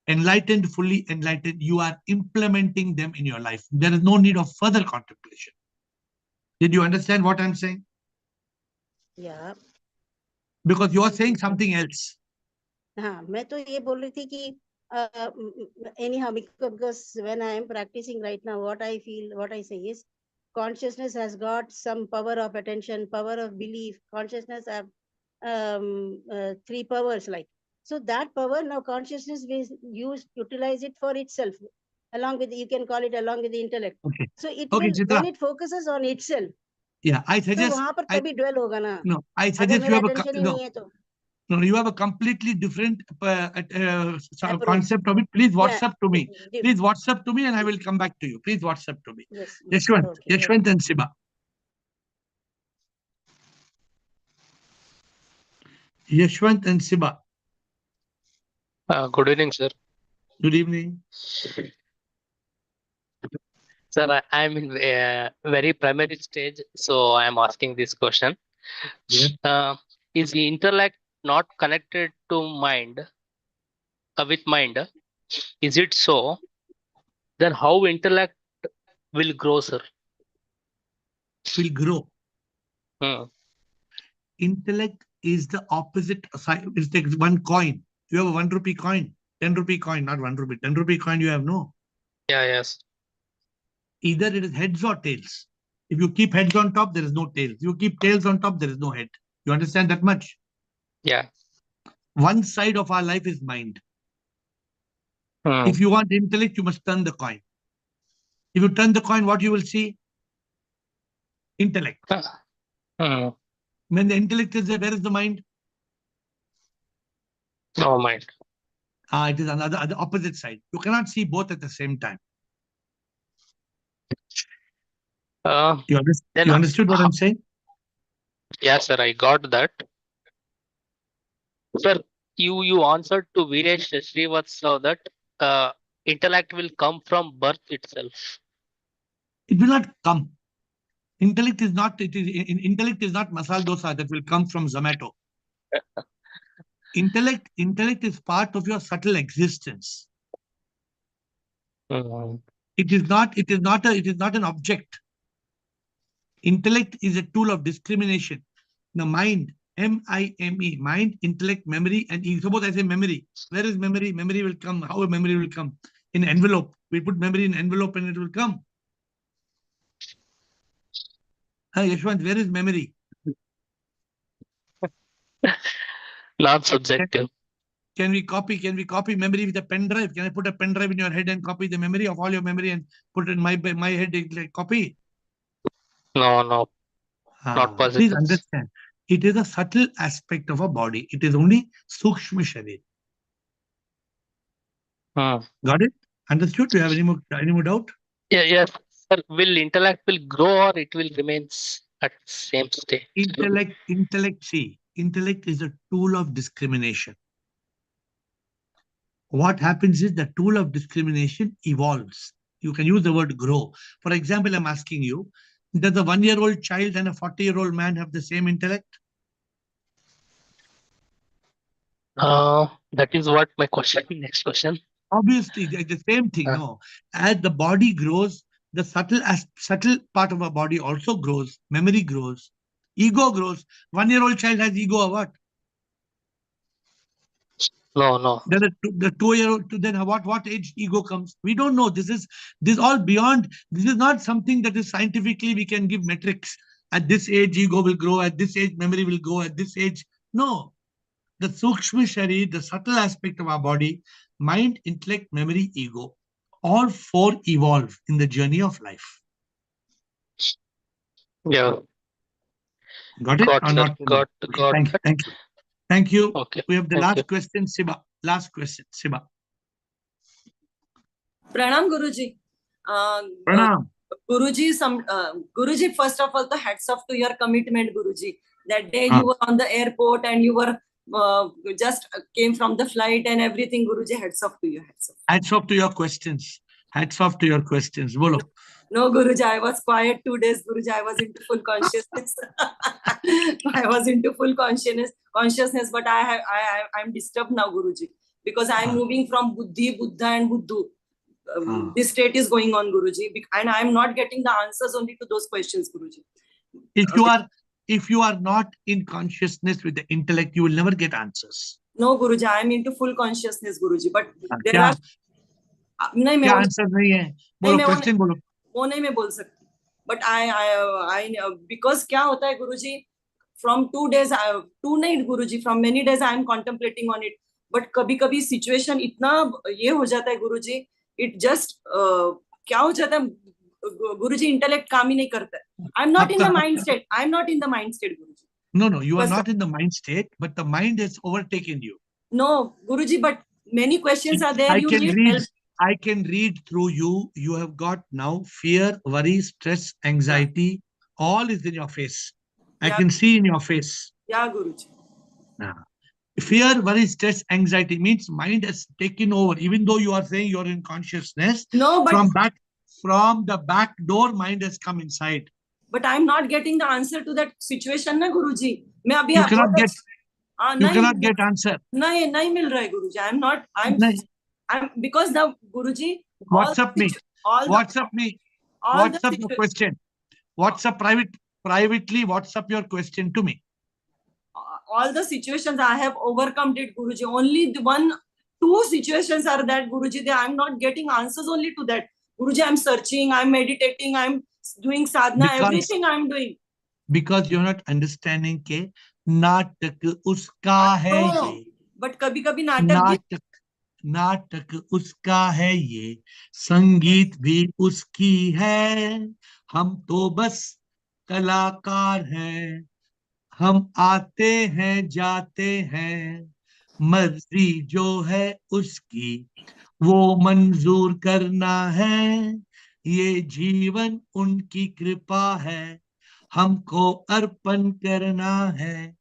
enlightened, fully enlightened, you are implementing them in your life. There is no need of further contemplation. Did you understand what I'm saying? Yeah. Because you are saying something else. हाँ, मैं तो ये बोल रही थी कि anyhow, because when I am practicing right now, what I feel, what I say is, consciousness has got some power of attention, power of belief. Consciousness have three powers, like. So that power, now consciousness will utilize it for itself, along with, you can call it along with the intellect. Okay. So it Okay, will, Chitra. when it focuses on itself, Yeah, I तो suggest. वहां पर तभी dwell होगा ना. No, I अगर suggest you मेरा have attention ही नहीं है तो. No, you have a completely different Approach. concept of it. Please Yeah. WhatsApp to me. Please WhatsApp to me and I will come back to you. Please WhatsApp to me. Yes. Yashwant, Okay. Yashwant and Siba. Yashwant and Siba. Good evening, sir. Good evening. Sir, I am in a very primary stage, so I am asking this question. Yes. Is the intellect not connected to mind, with mind? Is it so? Then how intellect will grow, sir? Will grow. Hmm. Intellect is the opposite side. It's like one coin. You have a 1 rupee coin, 10 rupee coin, not 1 rupee, 10 rupee coin you have, no. Yeah, yes. Either it is heads or tails. If you keep heads on top, there is no tails. If you keep tails on top, there is no head. You understand that much? Yeah. One side of our life is mind. Hmm. If you want intellect, you must turn the coin. If you turn the coin, what you will see? Intellect. Hmm. When the intellect is there, where is the mind? No mind. It is another the opposite side. You cannot see both at the same time. You understood what I'm saying? Yes, sir, I got that. Sir, you answered to Viresh Srivatsav that intellect will come from birth itself. It will not come. Intellect is not. Intellect is not masala dosa that will come from Zomato. Intellect is part of your subtle existence. It is not an object. Intellect is a tool of discrimination. The mind, M-I-M-E, mind, intellect, memory, and suppose I say memory. Where is memory? Memory will come. How a memory will come? In envelope. We put memory in envelope and it will come. Yashwant, where is memory? Not subjective. Can we copy memory with a pen drive? Can I put a pen drive in your head and copy the memory of all your memory and put it in my head like copy? No, not Please possible. understand. It is a subtle aspect of a body. It is only Sukshma Sharir. Got it? Understood? Do you have any more doubt? Yeah, yes. Sir, will intellect will grow or it will remain at same state? Intellect is a tool of discrimination. What happens is the tool of discrimination evolves. You can use the word grow. For example, I'm asking you, does a 1-year-old child and a 40-year-old man have the same intellect? That is what my question. Next question. Obviously, the same thing. No, as the body grows, the subtle part of our body also grows. Memory grows. Ego grows. 1-year-old child has ego or what? No. Then the 2-year-old, then what age ego comes? We don't know. This is all beyond. This is not something that is scientifically we can give metrics. At this age, ego will grow. At this age, memory will go. At this age, no. The sukshma sharir, the subtle aspect of our body, mind, intellect, memory, ego, all four evolve in the journey of life. Yeah. Got it Got, or sir. not? Got Thank that. you. Thank you. Okay. We have the Thank last you. question, Siba. Last question, Siba. Pranam Guruji. Pranam. Guruji, first of all, the hats off to your commitment, Guruji. That day Ah. you were on the airport and you were just came from the flight and everything, Guruji. Hats off to you. Hats off. Hats off to your questions. Hats off to your questions. Bolo. No, Guruji, I was quiet 2 days, Guruji. I was into full consciousness. I was into full consciousness, but I'm disturbed now, Guruji, because I'm moving from Buddhi, Buddha, and Buddhu. This state is going on, Guruji, and I'm not getting the answers only to those questions, Guruji. If you are not in consciousness with the intellect, you will never get answers. No, Guruji, I'm into full consciousness, Guruji, but there क्या are. नहीं, क्या answer नहीं है? बोलो, question बोलो. वो नहीं मैं बोल सकती, but I because क्या होता है गुरुजी, from 2 days, two नहीं गुरुजी, from many days I am contemplating on it, but कभी-कभी situation इतना ये हो जाता है गुरुजी, it just क्या हो जाता है गुरुजी, intellect काम ही नहीं करता है. I'm not in the mind state. I'm not in the mind state, Guruji. No, you are not in the mind state, but the mind has overtaken you. No, Guruji, but many questions are there. You need help. I can read through you. You have got now fear, worry, stress, anxiety. All is in your face. I can see in your face. Yeah, Guruji. Fear, worry, stress, anxiety means mind has taken over. Even though you are saying you are in consciousness, no, but from the back door, mind has come inside. But I'm not getting the answer to that situation, na Guruji. मैं अभी you cannot get answer. नहीं मिल रहा है Guruji. I'm because now Guruji. WhatsApp me. WhatsApp your question. WhatsApp privately. WhatsApp your question to me. All the situations I have overcome it, Guruji. Only the 2 situations are that, Guruji. I'm not getting answers only to that. Guruji, I'm searching, I'm meditating, I'm doing sadhana, everything I'm doing. Because you're not understanding के नाटक उसका है ये. But कभी-कभी नाटक उसका है ये, संगीत भी उसकी है, हम तो बस कलाकार हैं, हम आते हैं जाते हैं, मर्जी जो है उसकी वो मंजूर करना है, ये जीवन उनकी कृपा है, हमको अर्पण करना है,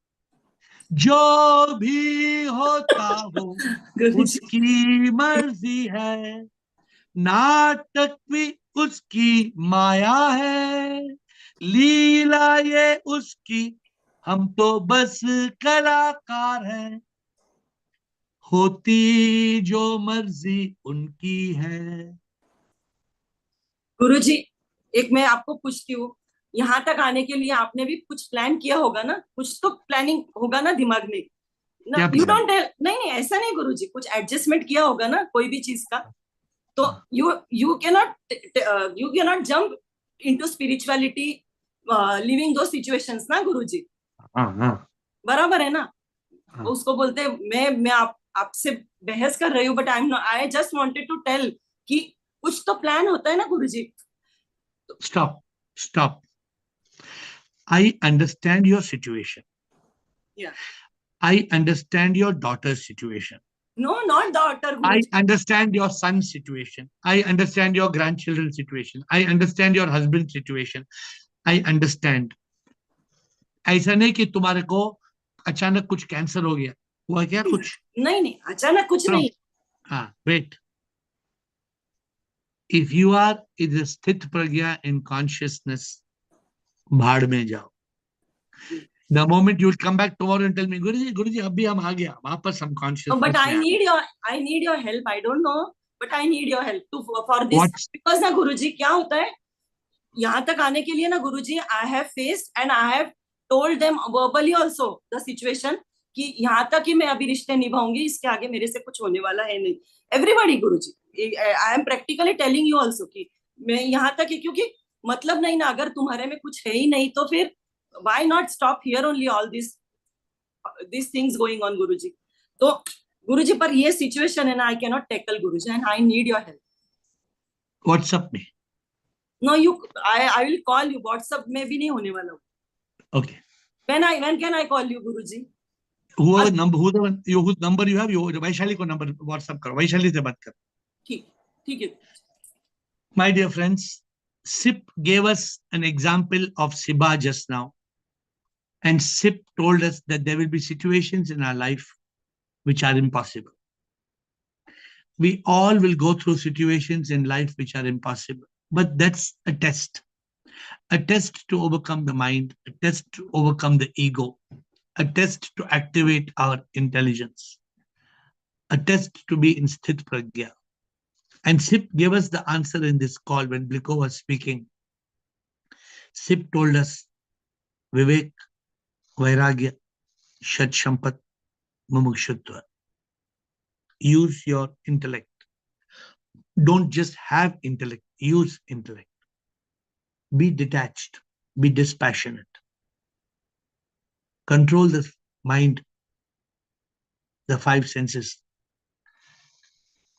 जो भी होता हो उसकी मर्जी है, नाटक भी उसकी माया है, लीला ये उसकी, हम तो बस कलाकार हैं, होती जो मर्जी उनकी है. गुरुजी, एक मैं आपको पूछती हूँ, यहाँ तक आने के लिए आपने भी कुछ प्लान किया होगा ना, कुछ तो प्लानिंग होगा ना दिमाग में ना. You don't tell. नहीं ऐसा नहीं गुरुजी, कुछ एडजस्टमेंट किया होगा ना कोई भी चीज का, तो you cannot jump into spirituality living those situations ना गुरुजी. बराबर है ना. उसको बोलते मैं आपसे बहस कर रही हूँ, but I just wanted to tell कि कुछ तो प्लान होता है ना गुरुजी. Stop. I understand your situation. Yeah. I understand your daughter's situation. No, not daughter. I understand your son's situation. I understand your grandchildren's situation. I understand your husband's situation. I understand. ऐसा नहीं कि तुम्हारे को अचानक कुछ cancer हो गया, हुआ क्या कुछ? नहीं अचानक कुछ नहीं. हाँ, wait. If you are in the sthit pragya in consciousness, भाड़ में जाओ. The moment you will come back tomorrow and tell me, Guruji, अभी हम आ गया, वापस हम consciousness. But I need your help. I don't know. but I need your help to for this. What's Because ना गुरुजी क्या होता है, यहाँ तक आने के लिए ना गुरुजी, I have faced and I have told them verbally also the situation कि यहाँ तक ही मैं अभी रिश्ते निभाऊंगी, इसके आगे मेरे से कुछ होने वाला है नहीं. Everybody Guruji, I am practically telling you also कि मैं यहाँ तक ही, क्योंकि मतलब नहीं ना, अगर तुम्हारे में कुछ है ही नहीं तो फिर why not stop here only all these things going on गुरुजी. तो गुरुजी पर ये सिचुएशन है ना, I cannot tackle Guruji and I need your help. WhatsApp me? No, I will call you. WhatsApp में भी नहीं होने वाला. Okay. When can I call you Guruji? whose number you have, Vaishali को number WhatsApp करो, वैशाली से बात करो. ठीक है. My dear friends, Sip gave us an example of Siba just now. And Sip told us that there will be situations in our life which are impossible. We all will go through situations in life which are impossible. But that's a test to overcome the mind, a test to overcome the ego, a test to activate our intelligence, a test to be in Sthit Pragya. And Sip gave us the answer in this call when Bliko was speaking. Sip told us, Vivek, Vairagya, Shat Shampat, Mumukshutva. Use your intellect. Don't just have intellect, use intellect. Be detached, be dispassionate. Control the mind, the five senses.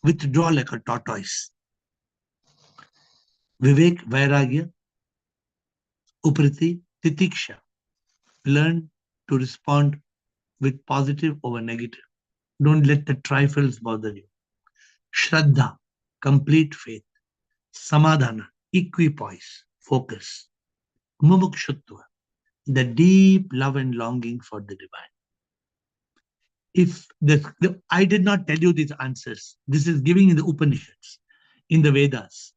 Withdraw like a tortoise. Vivek, Vairagya, Upriti, Titiksha. Learn to respond with positive over negative. Don't let the trifles bother you. Shraddha, complete faith. Samadhana, equipoise, focus. Mumukshutva, the deep love and longing for the divine. If I did not tell you these answers, this is giving in the Upanishads, in the Vedas.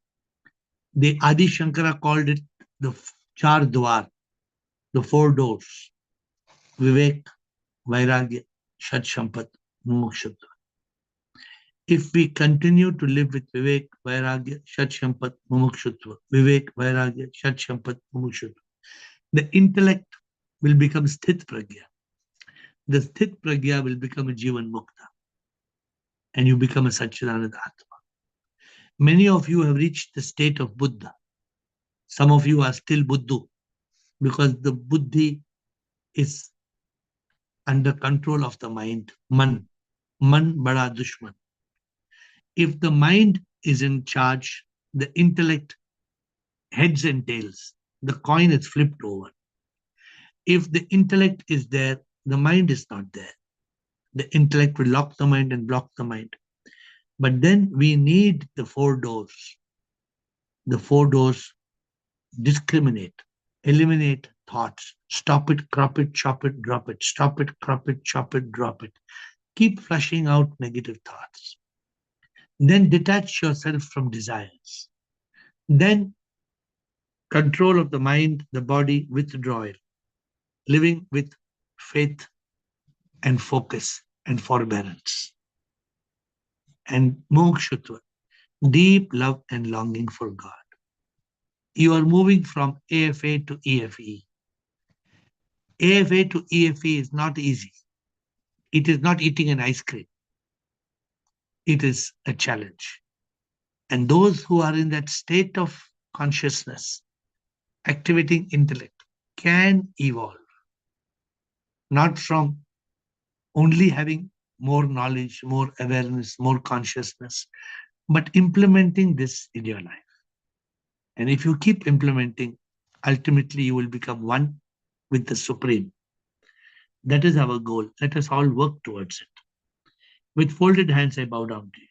The Adi Shankara called it the Char Dwar, the four doors. Vivek, Vairagya, Shat Shampat, Mumukshutva. If we continue to live with Vivek, Vairagya, Shat Shampat, Mumukshutva, Vivek, Vairagya, Shat Shampat, Mumukshutva, the intellect will become Sthit Pragya. The Sthit Pragya will become a Jivan Mukta. And you become a Satchidananda Atma. Many of you have reached the state of Buddha. Some of you are still Buddhu because the Buddhi is under control of the mind. Man bada dushman. If the mind is in charge, the intellect heads and tails. The coin is flipped over. If the intellect is there, the mind is not there. The intellect will lock the mind and block the mind. But then we need the four doors. The four doors discriminate, eliminate thoughts, stop it, crop it, chop it, drop it, stop it, crop it, chop it, drop it. Keep flushing out negative thoughts. Then detach yourself from desires. Then control of the mind, the body, withdrawal, living with faith and focus and forbearance. And mokshutva, deep love and longing for God. You are moving from AFA to EFE. AFA to EFE is not easy. It is not eating an ice cream. It is a challenge. And those who are in that state of consciousness, activating intellect, can evolve. Not from only having more knowledge, more awareness, more consciousness, but implementing this in your life. And if you keep implementing, ultimately you will become one with the Supreme. That is our goal. Let us all work towards it. With folded hands, I bow down to you.